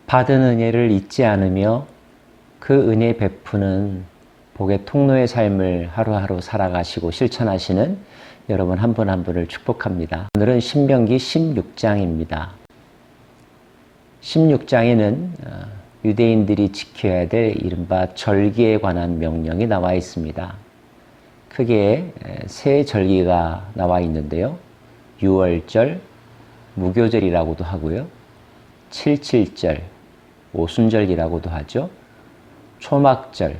받은 은혜를 잊지 않으며 그 은혜 베푸는 복의 통로의 삶을 하루하루 살아가시고 실천하시는 여러분 한 분 한 분을 축복합니다. 오늘은 신명기 16장입니다. 16장에는 유대인들이 지켜야 될 이른바 절기에 관한 명령이 나와 있습니다. 크게 세 절기가 나와 있는데요. 유월절, 무교절이라고도 하고요. 칠칠절, 오순절이라고도 하죠. 초막절,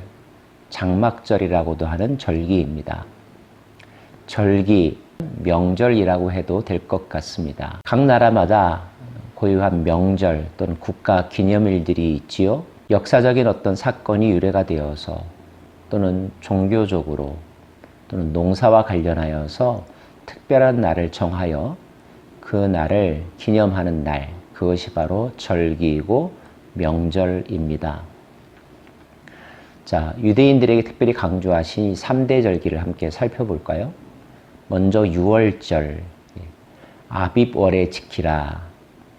장막절이라고도 하는 절기입니다. 절기, 명절이라고 해도 될 것 같습니다. 각 나라마다 고유한 명절 또는 국가 기념일들이 있지요. 역사적인 어떤 사건이 유래가 되어서 또는 종교적으로 또는 농사와 관련하여서 특별한 날을 정하여 그 날을 기념하는 날, 그것이 바로 절기이고 명절입니다. 자, 유대인들에게 특별히 강조하신 3대 절기를 함께 살펴볼까요? 먼저 유월절, 아빕월에 지키라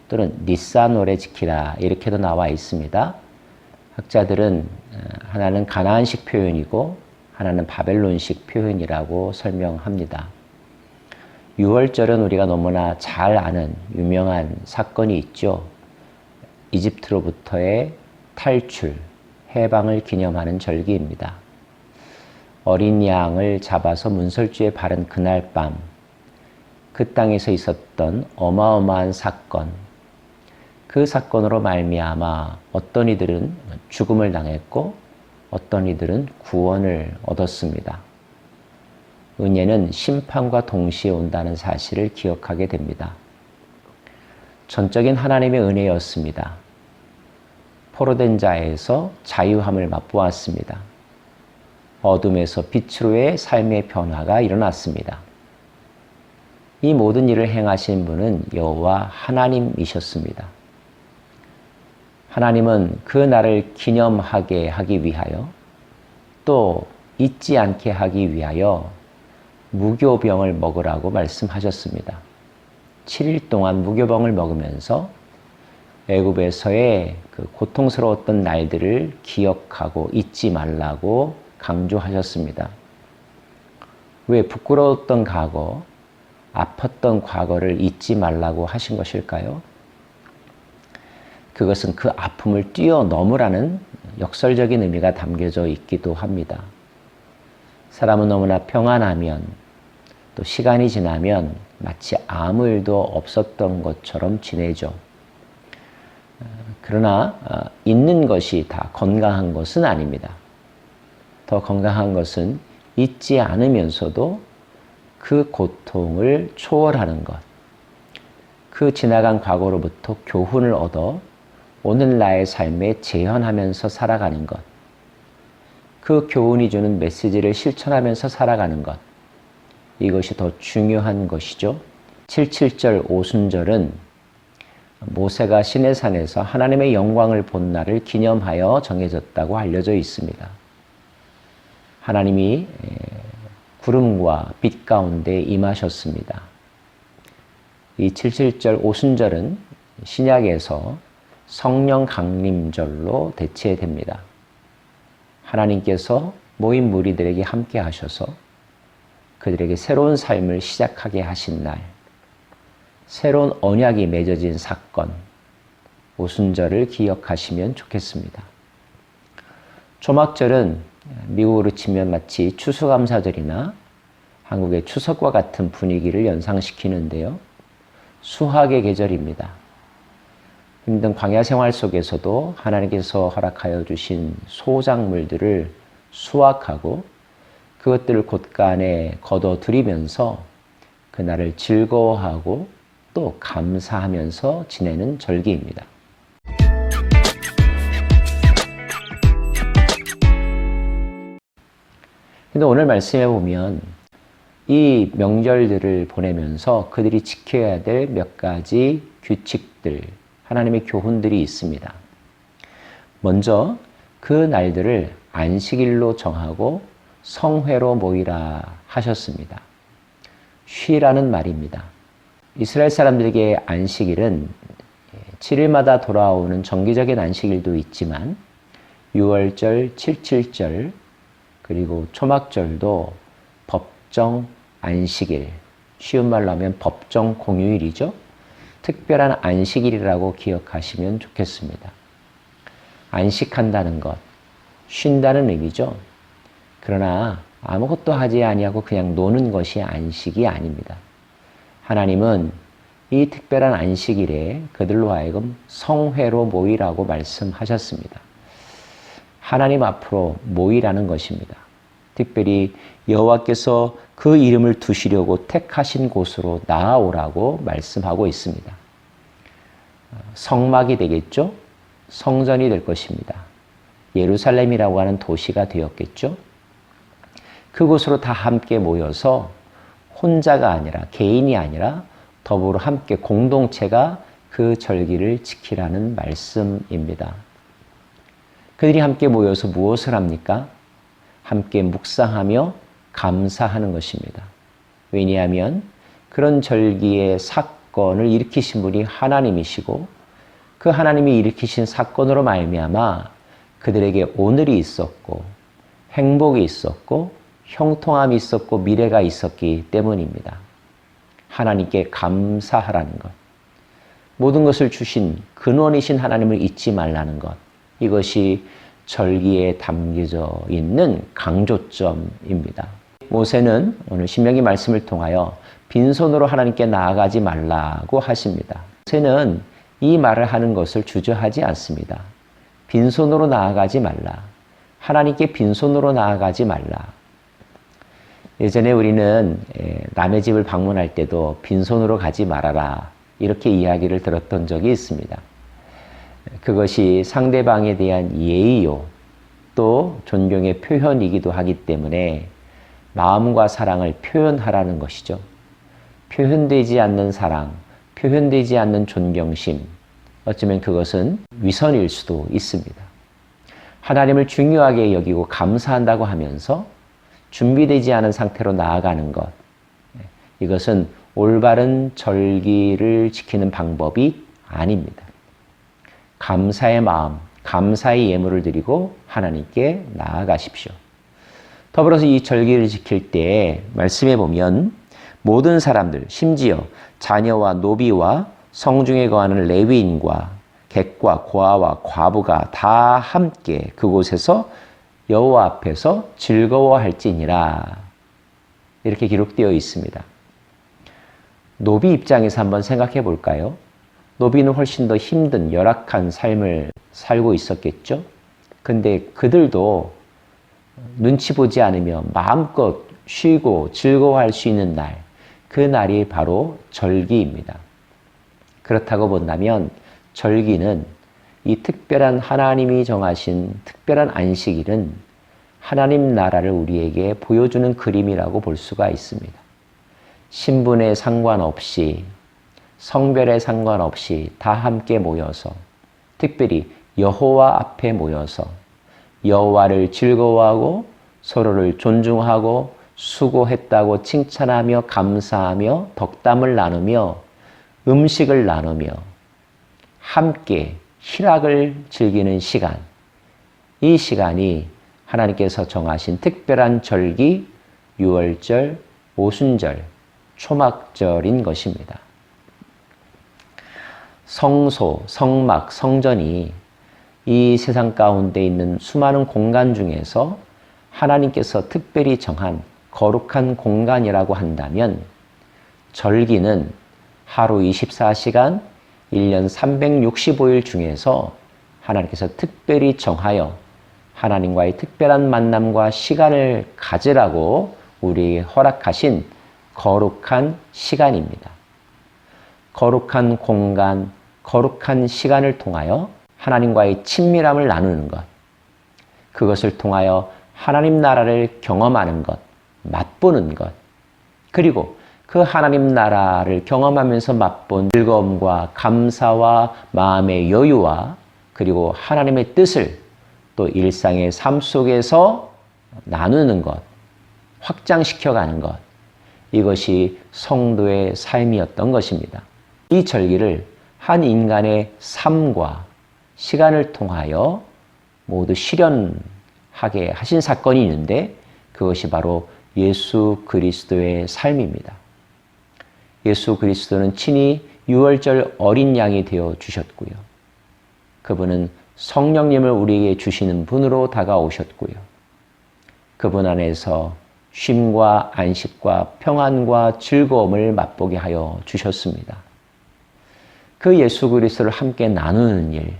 또는 니산월에 지키라 이렇게도 나와 있습니다. 학자들은 하나는 가나안식 표현이고 하나는 바벨론식 표현이라고 설명합니다. 유월절은 우리가 너무나 잘 아는 유명한 사건이 있죠. 이집트로부터의 탈출, 해방을 기념하는 절기입니다. 어린 양을 잡아서 문설주에 바른 그날 밤, 그 땅에서 있었던 어마어마한 사건, 그 사건으로 말미암아 어떤 이들은 죽음을 당했고 어떤 이들은 구원을 얻었습니다. 은혜는 심판과 동시에 온다는 사실을 기억하게 됩니다. 전적인 하나님의 은혜였습니다. 포로된 자에서 자유함을 맛보았습니다. 어둠에서 빛으로의 삶의 변화가 일어났습니다. 이 모든 일을 행하신 분은 여호와 하나님이셨습니다. 하나님은 그 날을 기념하게 하기 위하여 또 잊지 않게 하기 위하여 무교병을 먹으라고 말씀하셨습니다. 7일 동안 무교병을 먹으면서 애굽에서의 그 고통스러웠던 날들을 기억하고 잊지 말라고 강조하셨습니다. 왜 부끄러웠던 과거, 아팠던 과거를 잊지 말라고 하신 것일까요? 그것은 그 아픔을 뛰어넘으라는 역설적인 의미가 담겨져 있기도 합니다. 사람은 너무나 평안하면 또 시간이 지나면 마치 아무 일도 없었던 것처럼 지내죠. 그러나 잊는 것이 다 건강한 것은 아닙니다. 더 건강한 것은 잊지 않으면서도 그 고통을 초월하는 것, 그 지나간 과거로부터 교훈을 얻어 오늘 나의 삶에 재현하면서 살아가는 것, 그 교훈이 주는 메시지를 실천하면서 살아가는 것, 이것이 더 중요한 것이죠. 77절 오순절은 모세가 시내산에서 하나님의 영광을 본 날을 기념하여 정해졌다고 알려져 있습니다. 하나님이 구름과 빛 가운데 임하셨습니다. 이 77절 오순절은 신약에서 성령 강림절로 대체됩니다. 하나님께서 모인 무리들에게 함께 하셔서 그들에게 새로운 삶을 시작하게 하신 날, 새로운 언약이 맺어진 사건, 오순절을 기억하시면 좋겠습니다. 초막절은 미국으로 치면 마치 추수감사절이나 한국의 추석과 같은 분위기를 연상시키는데요. 수확의 계절입니다. 힘든 광야 생활 속에서도 하나님께서 허락하여 주신 소작물들을 수확하고 그것들을 곳간에 거둬들이면서 그날을 즐거워하고 또 감사하면서 지내는 절기입니다. 근데 오늘 말씀해 보면 이 명절들을 보내면서 그들이 지켜야 될 몇 가지 규칙들, 하나님의 교훈들이 있습니다. 먼저 그 날들을 안식일로 정하고 성회로 모이라 하셨습니다. 쉬라는 말입니다. 이스라엘 사람들에게 안식일은 7일마다 돌아오는 정기적인 안식일도 있지만 6월절, 77절, 그리고 초막절도 법정 안식일, 쉬운 말로 하면 법정 공휴일이죠. 특별한 안식일이라고 기억하시면 좋겠습니다. 안식한다는 것, 쉰다는 의미죠. 그러나 아무것도 하지 아니하고 그냥 노는 것이 안식이 아닙니다. 하나님은 이 특별한 안식일에 그들로 하여금 성회로 모이라고 말씀하셨습니다. 하나님 앞으로 모이라는 것입니다. 특별히 여호와께서 그 이름을 두시려고 택하신 곳으로 나아오라고 말씀하고 있습니다. 성막이 되겠죠? 성전이 될 것입니다. 예루살렘이라고 하는 도시가 되었겠죠? 그곳으로 다 함께 모여서 혼자가 아니라, 개인이 아니라 더불어 함께 공동체가 그 절기를 지키라는 말씀입니다. 그들이 함께 모여서 무엇을 합니까? 함께 묵상하며 감사하는 것입니다. 왜냐하면 그런 절기의 사건을 일으키신 분이 하나님이시고 그 하나님이 일으키신 사건으로 말미암아 그들에게 오늘이 있었고 행복이 있었고 형통함이 있었고 미래가 있었기 때문입니다. 하나님께 감사하라는 것, 모든 것을 주신 근원이신 하나님을 잊지 말라는 것, 이것이 절기에 담겨져 있는 강조점입니다. 모세는 오늘 신명기 말씀을 통하여 빈손으로 하나님께 나아가지 말라고 하십니다. 모세는 이 말을 하는 것을 주저하지 않습니다. 빈손으로 나아가지 말라. 하나님께 빈손으로 나아가지 말라. 예전에 우리는 남의 집을 방문할 때도 빈손으로 가지 말아라, 이렇게 이야기를 들었던 적이 있습니다. 그것이 상대방에 대한 예의요, 또 존경의 표현이기도 하기 때문에 마음과 사랑을 표현하라는 것이죠. 표현되지 않는 사랑, 표현되지 않는 존경심, 어쩌면 그것은 위선일 수도 있습니다. 하나님을 중요하게 여기고 감사한다고 하면서 준비되지 않은 상태로 나아가는 것, 이것은 올바른 절기를 지키는 방법이 아닙니다. 감사의 마음, 감사의 예물을 드리고 하나님께 나아가십시오. 더불어서 이 절기를 지킬 때 말씀해 보면 모든 사람들, 심지어 자녀와 노비와 성중에 거하는 레위인과 객과 고아와 과부가 다 함께 그곳에서 여호와 앞에서 즐거워할지니라, 이렇게 기록되어 있습니다. 노비 입장에서 한번 생각해 볼까요? 노비는 훨씬 더 힘든 열악한 삶을 살고 있었겠죠? 근데 그들도 눈치 보지 않으며 마음껏 쉬고 즐거워할 수 있는 날, 그 날이 바로 절기입니다. 그렇다고 본다면 절기는 이 특별한 하나님이 정하신 특별한 안식일은 하나님 나라를 우리에게 보여주는 그림이라고 볼 수가 있습니다. 신분에 상관없이, 성별에 상관없이 다 함께 모여서, 특별히 여호와 앞에 모여서 여호와를 즐거워하고 서로를 존중하고 수고했다고 칭찬하며 감사하며 덕담을 나누며 음식을 나누며 함께 희락을 즐기는 시간, 이 시간이 하나님께서 정하신 특별한 절기, 유월절, 오순절, 초막절인 것입니다. 성소, 성막, 성전이 이 세상 가운데 있는 수많은 공간 중에서 하나님께서 특별히 정한 거룩한 공간이라고 한다면 절기는 하루 24시간, 1년 365일 중에서 하나님께서 특별히 정하여 하나님과의 특별한 만남과 시간을 가지라고 우리에게 허락하신 거룩한 시간입니다. 거룩한 공간, 거룩한 시간을 통하여 하나님과의 친밀함을 나누는 것, 그것을 통하여 하나님 나라를 경험하는 것, 맛보는 것, 그리고 그 하나님 나라를 경험하면서 맛본 즐거움과 감사와 마음의 여유와 그리고 하나님의 뜻을 또 일상의 삶 속에서 나누는 것, 확장시켜가는 것, 이것이 성도의 삶이었던 것입니다. 이 절기를 한 인간의 삶과 시간을 통하여 모두 실현하게 하신 사건이 있는데 그것이 바로 예수 그리스도의 삶입니다. 예수 그리스도는 친히 유월절 어린 양이 되어 주셨고요. 그분은 성령님을 우리에게 주시는 분으로 다가오셨고요. 그분 안에서 쉼과 안식과 평안과 즐거움을 맛보게 하여 주셨습니다. 그 예수 그리스도를 함께 나누는 일,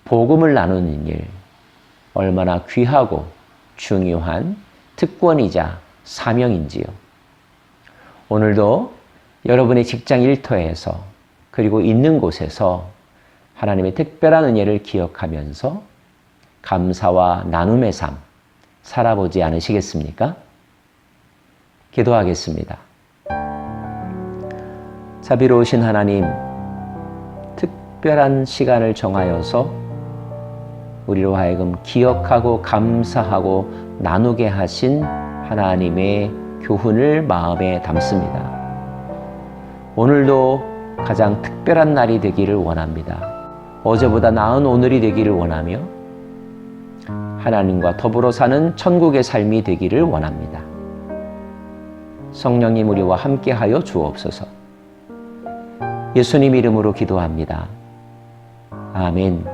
복음을 나누는 일, 얼마나 귀하고 중요한 특권이자 사명인지요. 오늘도 여러분의 직장 일터에서 그리고 있는 곳에서 하나님의 특별한 은혜를 기억하면서 감사와 나눔의 삶 살아보지 않으시겠습니까? 기도하겠습니다. 자비로우신 하나님, 특별한 시간을 정하여서 우리로 하여금 기억하고 감사하고 나누게 하신 하나님의 교훈을 마음에 담습니다. 오늘도 가장 특별한 날이 되기를 원합니다. 어제보다 나은 오늘이 되기를 원하며 하나님과 더불어 사는 천국의 삶이 되기를 원합니다. 성령님 우리와 함께하여 주옵소서. 예수님 이름으로 기도합니다. 아멘.